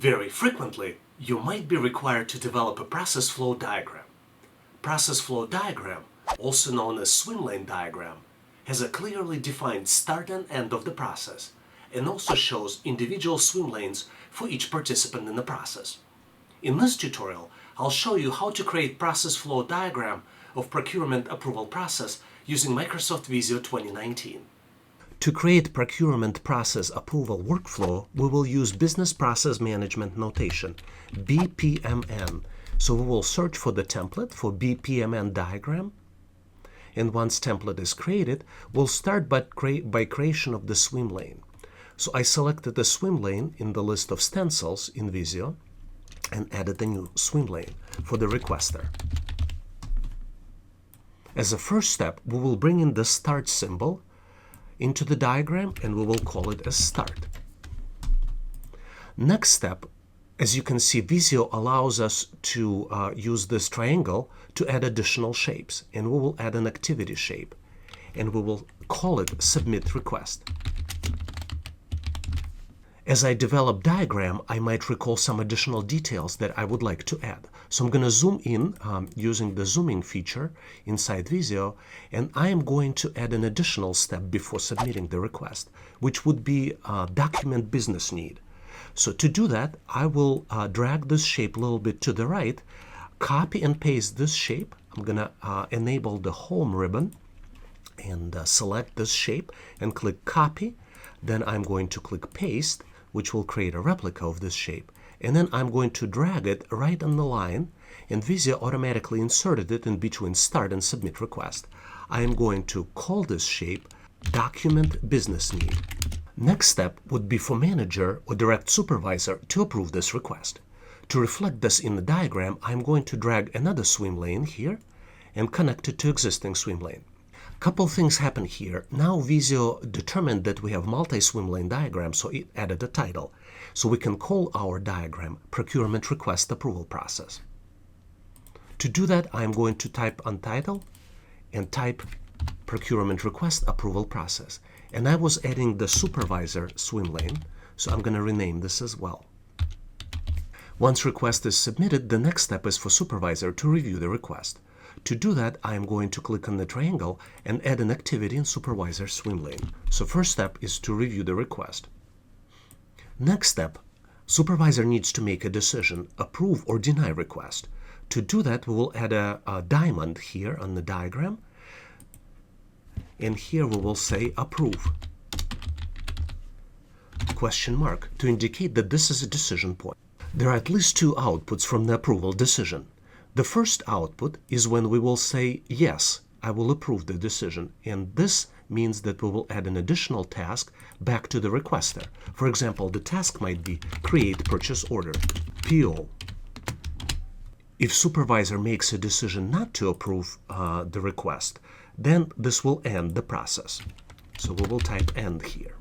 Very frequently, you might be required to develop a process flow diagram. Process flow diagram, also known as Swimlane diagram, has a clearly defined start and end of the process, and also shows individual swim lanes for each participant in the process. In this tutorial, I'll show you how to create process flow diagram of procurement approval process using Microsoft Visio 2019. To create procurement process approval workflow, we will use Business Process Management Notation, BPMN. So we will search for the template for BPMN diagram. And once template is created, we'll start by creation of the swim lane. So I selected the swim lane in the list of stencils in Visio and added a new swim lane for the requester. As a first step, we will bring in the start symbol into the diagram and we will call it as start. Next step, as you can see, Visio allows us to use this triangle to add additional shapes, and we will add an activity shape and we will call it submit request. As I develop diagram, I might recall some additional details that I would like to add. So I'm going to zoom in using the zooming feature inside Visio, and I am going to add an additional step before submitting the request, which would be document business need. So to do that, I will drag this shape a little bit to the right, copy and paste this shape. I'm going to enable the home ribbon and select this shape and click copy. Then I'm going to click paste, which will create a replica of this shape. And then I'm going to drag it right on the line, and Visio automatically inserted it in between start and submit request. I am going to call this shape document business need. Next step would be for manager or direct supervisor to approve this request. To reflect this in the diagram, I'm going to drag another swim lane here and connect it to existing swim lane. Couple things happen here. Now Visio determined that we have multi-swim lane diagram, so it added a title. So we can call our diagram Procurement Request Approval Process. To do that, I'm going to type on title and type Procurement Request Approval Process. And I was adding the Supervisor swim lane, so I'm going to rename this as well. Once request is submitted, the next step is for Supervisor to review the request. To do that, I am going to click on the triangle and add an activity in Supervisor swim lane. So first step is to review the request. Next step, Supervisor needs to make a decision, approve or deny request. To do that, we will add a diamond here on the diagram. And here we will say approve, question mark, to indicate that this is a decision point. There are at least two outputs from the approval decision. The first output is when we will say, yes, I will approve the decision, and this means that we will add an additional task back to the requester. For example, the task might be create purchase order, PO. If Supervisor makes a decision not to approve the request, then this will end the process. So we will type end here.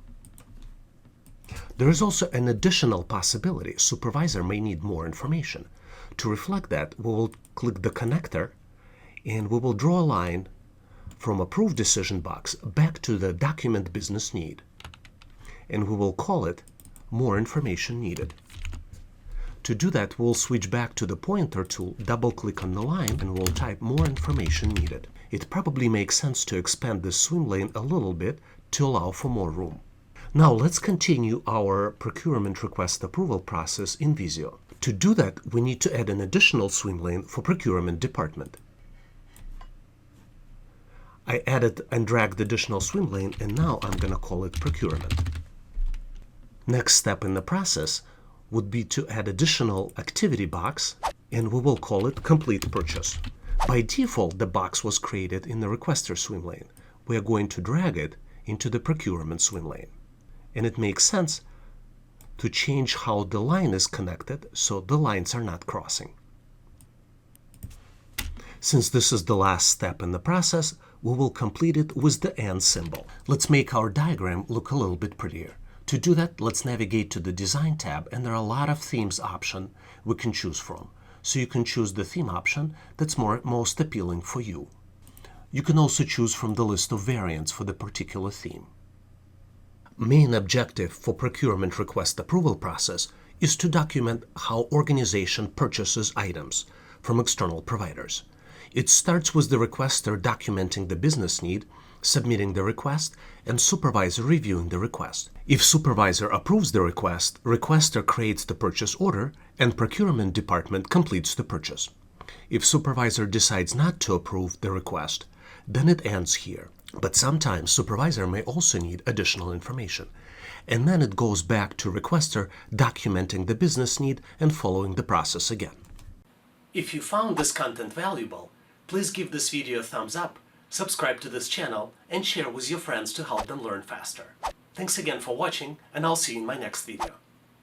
There is also an additional possibility. Supervisor may need more information. To reflect that, we will click the connector and we will draw a line from approved decision box back to the document business need. And we will call it more information needed. To do that, we'll switch back to the pointer tool, double click on the line, and we'll type more information needed. It probably makes sense to expand the swim lane a little bit to allow for more room. Now let's continue our procurement request approval process in Visio. To do that, we need to add an additional swim lane for procurement department. I added and dragged the additional swim lane, and now I'm going to call it procurement. Next step in the process would be to add additional activity box, and we will call it complete purchase. By default, the box was created in the requester swim lane. We are going to drag it into the procurement swim lane. And it makes sense to change how the line is connected so the lines are not crossing. Since this is the last step in the process, we will complete it with the and symbol. Let's make our diagram look a little bit prettier. To do that, let's navigate to the Design tab, and there are a lot of themes options we can choose from. So you can choose the theme option that's most appealing for you. You can also choose from the list of variants for the particular theme. Main objective for procurement request approval process is to document how organization purchases items from external providers. It starts with the requester documenting the business need, submitting the request, and supervisor reviewing the request. If supervisor approves the request, requester creates the purchase order and procurement department completes the purchase. If supervisor decides not to approve the request, then it ends here. But sometimes supervisor may also need additional information. And then it goes back to requester documenting the business need and following the process again. If you found this content valuable, please give this video a thumbs up, subscribe to this channel, and share with your friends to help them learn faster. Thanks again for watching, and I'll see you in my next video.